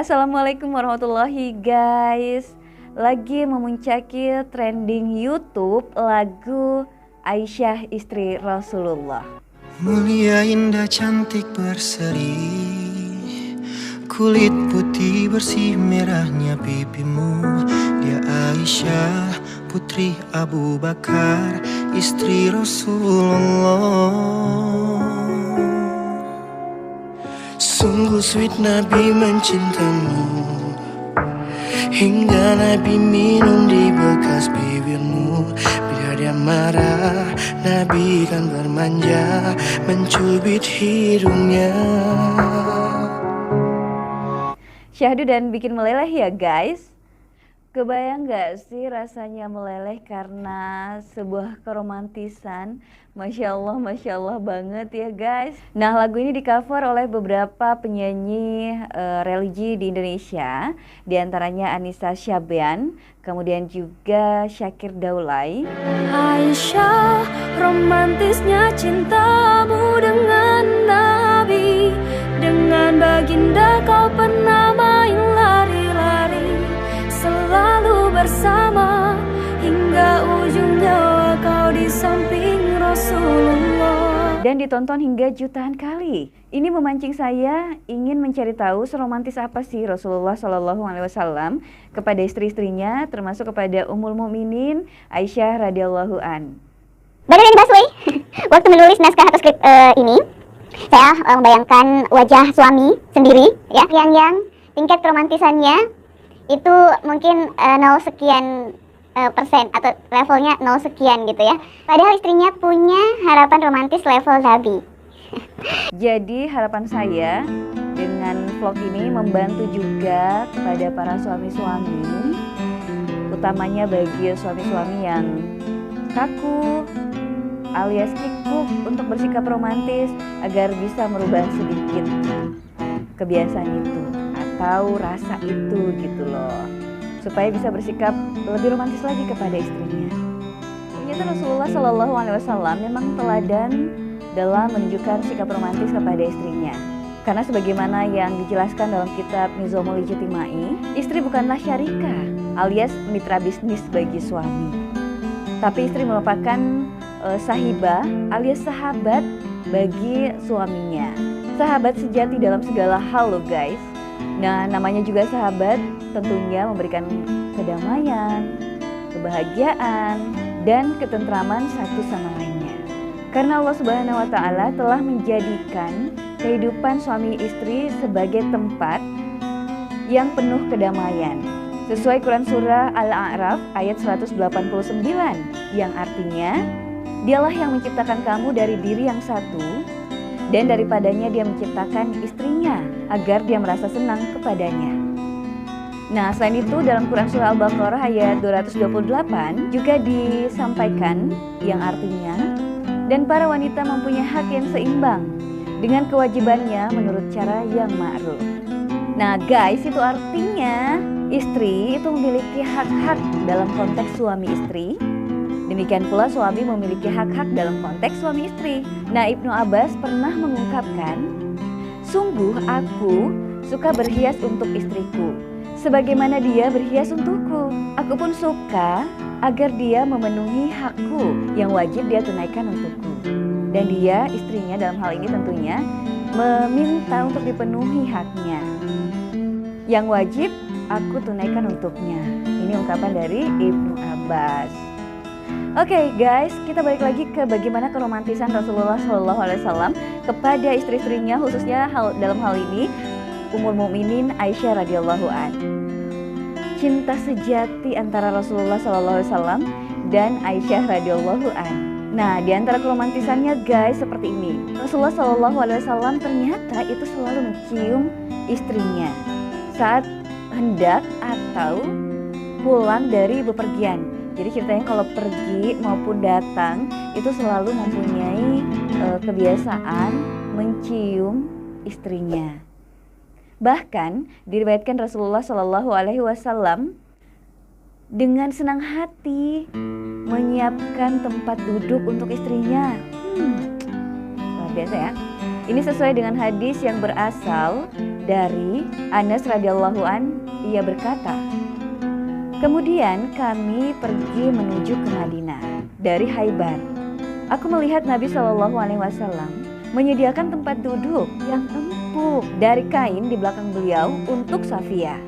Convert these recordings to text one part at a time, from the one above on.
Assalamualaikum warahmatullahi guys. Lagi memuncaki trending YouTube lagu Aisyah istri Rasulullah. Mulia indah cantik berseri, kulit putih bersih merahnya pipimu. Dia Aisyah putri Abu Bakar, istri Rasulullah. Sungguh sweet Nabi mencintamu, hingga Nabi minum di bekas bibirmu. Bila dia marah, Nabi kan bermanja, mencubit hidungnya. Syahdu dan bikin meleleh ya guys. Kebayang gak sih rasanya meleleh karena sebuah keromantisan? Masya Allah banget ya guys. Nah, lagu ini di-cover oleh beberapa penyanyi religi di Indonesia, di antaranya Anissa Syaban, kemudian juga Syakir Daulay. Aisyah, romantisnya cintamu dengan Nabi, dengan baginda kau pernah main lari-lari, selalu bersama hingga ujung nyawa kau di samping Rasulullah. Dan ditonton hingga jutaan kali. Ini memancing saya ingin mencari tahu seromantis apa sih Rasulullah SAW kepada istri-istrinya, termasuk kepada Ummul Mukminin Aisyah radhiyallahu an. By the way, Baswe, waktu menulis naskah atau skrip ini, saya membayangkan wajah suami sendiri, ya, yang tingkat keromantisannya itu mungkin 0 sekian persen atau levelnya 0 sekian gitu ya. Padahal istrinya punya harapan romantis level Nabi. Jadi harapan saya dengan vlog ini membantu juga kepada para suami-suami, utamanya bagi suami-suami yang kaku alias kikuk untuk bersikap romantis, agar bisa merubah sedikit kebiasaan itu atau rasa itu gitu loh, supaya bisa bersikap lebih romantis lagi kepada istrinya. Ternyata Rasulullah SAW memang teladan dalam menunjukkan sikap romantis kepada istrinya. Karena sebagaimana yang dijelaskan dalam kitab Nizamul Ijtimai, istri bukanlah syarikah alias mitra bisnis bagi suami, tapi istri merupakan sahibah alias sahabat bagi suaminya. Sahabat sejati dalam segala hal loh guys. Nah, namanya juga sahabat tentunya memberikan kedamaian, kebahagiaan, dan ketentraman satu sama lainnya. Karena Allah Subhanahu wa Ta'ala telah menjadikan kehidupan suami istri sebagai tempat yang penuh kedamaian. Sesuai Quran Surah Al-A'raf ayat 189, yang artinya, Dialah yang menciptakan kamu dari diri yang satu, dan daripadanya dia menciptakan istrinya agar dia merasa senang kepadanya. Nah, selain itu dalam Quran Surah Al-Baqarah ayat 228 juga disampaikan yang artinya, dan para wanita mempunyai hak yang seimbang dengan kewajibannya menurut cara yang ma'ruf. Nah guys, itu artinya istri itu memiliki hak-hak dalam konteks suami istri. Demikian pula suami memiliki hak-hak dalam konteks suami istri. Nah, Ibnu Abbas pernah mengungkapkan, sungguh aku suka berhias untuk istriku, sebagaimana dia berhias untukku. Aku pun suka agar dia memenuhi hakku yang wajib dia tunaikan untukku. Dan dia, istrinya dalam hal ini tentunya, meminta untuk dipenuhi haknya yang wajib aku tunaikan untuknya. Ini ungkapan dari Ibnu Abbas. Oke guys, kita balik lagi ke bagaimana keromantisan Rasulullah SAW kepada istri-istrinya, khususnya dalam hal ini Ummul Mukminin Aisyah radhiyallahu an. Cinta sejati antara Rasulullah SAW dan Aisyah radhiyallahu an. Nah, di antara keromantisannya guys seperti ini. Rasulullah SAW ternyata itu selalu mencium istrinya saat hendak atau pulang dari bepergian. Jadi ceritanya kalau pergi maupun datang itu selalu mempunyai kebiasaan mencium istrinya. Bahkan diriwayatkan Rasulullah SAW dengan senang hati menyiapkan tempat duduk untuk istrinya. Luar biasa ya. Ini sesuai dengan hadis yang berasal Dari Anas radhiyallahu an, ia berkata, kemudian kami pergi menuju ke Madinah dari Khaibar. Aku melihat Nabi SAW menyediakan tempat duduk yang empuk dari kain di belakang beliau untuk Safiyah.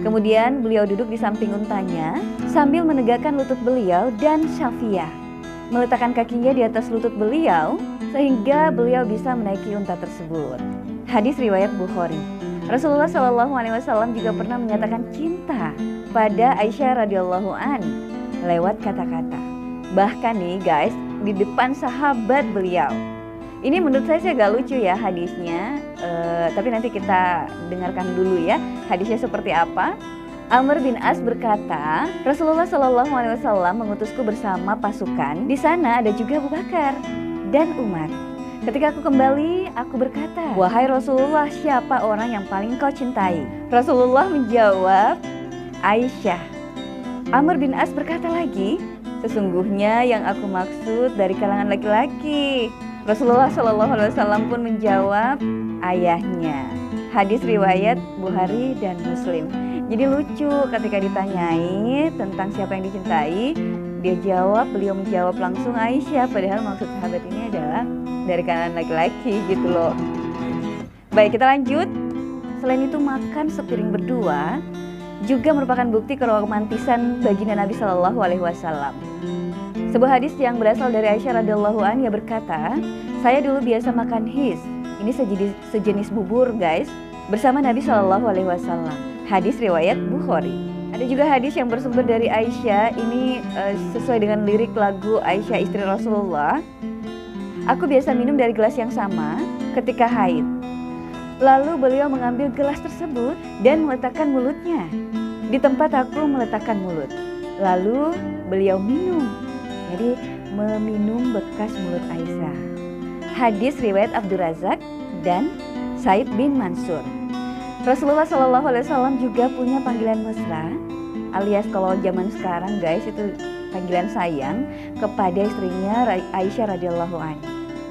Kemudian beliau duduk di samping untanya sambil menegakkan lutut beliau dan Safiyah meletakkan kakinya di atas lutut beliau sehingga beliau bisa menaiki unta tersebut. Hadis riwayat Bukhari. Rasulullah SAW juga pernah menyatakan cinta pada Aisyah radhiyallahu an lewat kata-kata. Bahkan nih guys, di depan sahabat beliau. Ini menurut saya sih agak lucu ya hadisnya, tapi nanti kita dengarkan dulu ya hadisnya seperti apa. Amr bin As berkata, Rasulullah SAW mengutusku bersama pasukan. Di sana ada juga Abu Bakar dan Umar. Ketika aku kembali, aku berkata, wahai Rasulullah, siapa orang yang paling kau cintai? Rasulullah menjawab, Aisyah. Amr bin As berkata lagi, sesungguhnya yang aku maksud dari kalangan laki-laki. Rasulullah SAW pun menjawab, ayahnya. Hadis riwayat Bukhari dan Muslim. Jadi lucu ketika ditanyai tentang siapa yang dicintai, beliau menjawab langsung Aisyah, padahal maksud sahabat ini adalah dari kalangan laki-laki gitu loh. Baik, kita lanjut. Selain itu, makan sepiring berdua juga merupakan bukti keromantisan baginda Nabi SAW. Sebuah hadis yang berasal dari Aisyah radhiyallahu an, ia berkata, saya dulu biasa makan his. Ini sejenis bubur guys, bersama Nabi SAW. Hadis riwayat Bukhari. Ada juga hadis yang bersumber dari Aisyah. Ini sesuai dengan lirik lagu Aisyah istri Rasulullah. Aku biasa minum dari gelas yang sama ketika haid. Lalu beliau mengambil gelas tersebut dan meletakkan mulutnya di tempat aku meletakkan mulut. Lalu beliau minum. Jadi meminum bekas mulut Aisyah. Hadis riwayat Abdul Razak dan Said bin Mansur. Rasulullah SAW juga punya panggilan mesra, alias kalau zaman sekarang guys itu panggilan sayang kepada istrinya Aisyah radhiyallahu an.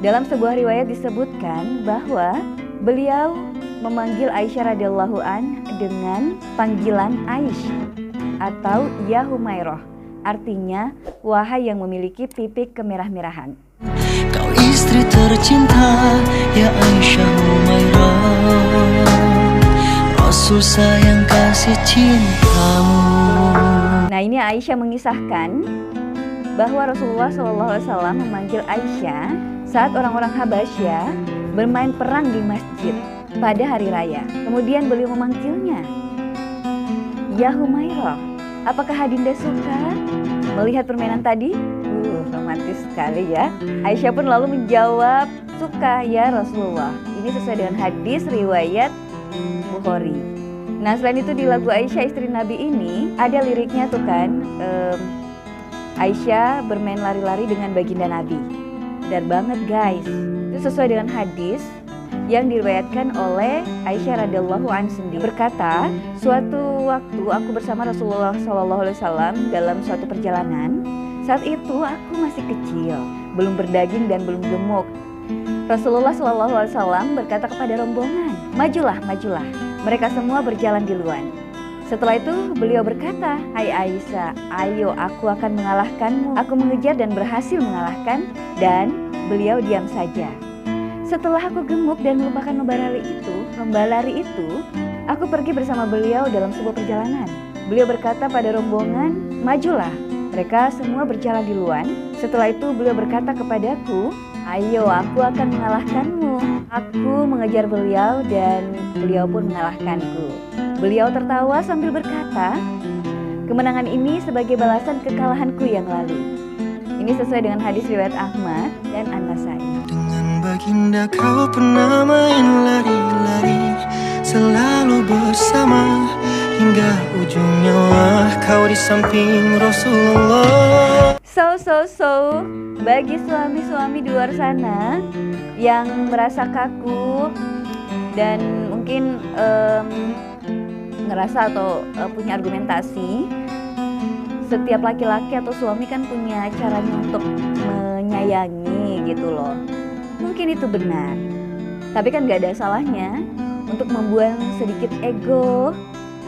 Dalam sebuah riwayat disebutkan bahwa beliau memanggil Aisyah radhiyallahu an dengan panggilan Aisyah atau Ya Humairah, artinya wahai yang memiliki pipi kemerah-merahan. Kau istri tercinta, ya Aisyah Humairah, Rasul sayang kasih cintamu. Nah, ini Aisyah mengisahkan bahwa Rasulullah SAW memanggil Aisyah saat orang-orang Habasyah bermain perang di masjid pada hari raya. Kemudian beliau memanggilnya, Ya Humairah, apakah Adinda suka melihat permainan tadi? Romantis sekali ya. Aisyah pun lalu menjawab, suka ya Rasulullah. Ini sesuai dengan hadis riwayat Bukhari. Nah, selain itu di lagu Aisyah istri Nabi ini ada liriknya tuh kan, Aisyah bermain lari-lari dengan baginda Nabi. Benar banget guys. Itu sesuai dengan hadis yang diriwayatkan oleh Aisyah radhiyallahu an sendiri. Berkata, suatu waktu aku bersama Rasulullah SAW dalam suatu perjalanan. Saat itu aku masih kecil, belum berdaging dan belum gemuk. Rasulullah SAW berkata kepada rombongan, majulah, majulah. Mereka semua berjalan duluan. Setelah itu beliau berkata, hai Aisyah, ayo aku akan mengalahkanmu. Aku mengejar dan berhasil mengalahkan, dan beliau diam saja. Setelah aku gemuk dan melupakan lomba lari itu, aku pergi bersama beliau dalam sebuah perjalanan. Beliau berkata pada rombongan, majulah. Mereka semua berjalan duluan. Setelah itu beliau berkata kepadaku, ayo aku akan mengalahkanmu. Aku mengejar beliau dan beliau pun mengalahkanku. Beliau tertawa sambil berkata, kemenangan ini sebagai balasan kekalahanku yang lalu. Ini sesuai dengan hadis riwayat Ahmad dan An-Nasai. Dengan baginda kau pernah main lari-lari, selalu bersama hingga ujung nyawa kau di samping Rasulullah. So, bagi suami-suami di luar sana yang merasa kaku dan mungkin ngerasa atau punya argumentasi, setiap laki-laki atau suami kan punya caranya untuk menyayangi gitu loh. Mungkin itu benar, tapi kan gak ada salahnya untuk membuang sedikit ego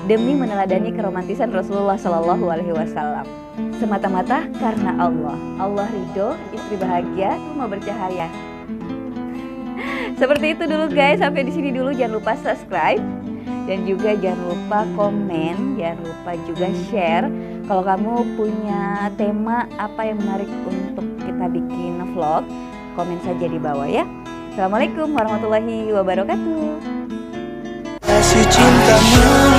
demi meneladani keromantisan Rasulullah Shallallahu Alaihi Wasallam. Semata-mata karena Allah. Allah ridho, istri bahagia, rumah bercahaya. Seperti itu dulu guys, sampai di sini dulu. Jangan lupa subscribe dan juga jangan lupa komen, jangan lupa juga share. Kalau kamu punya tema apa yang menarik untuk kita bikin vlog, komen saja di bawah ya. Assalamualaikum warahmatullahi wabarakatuh. Kasih cintamu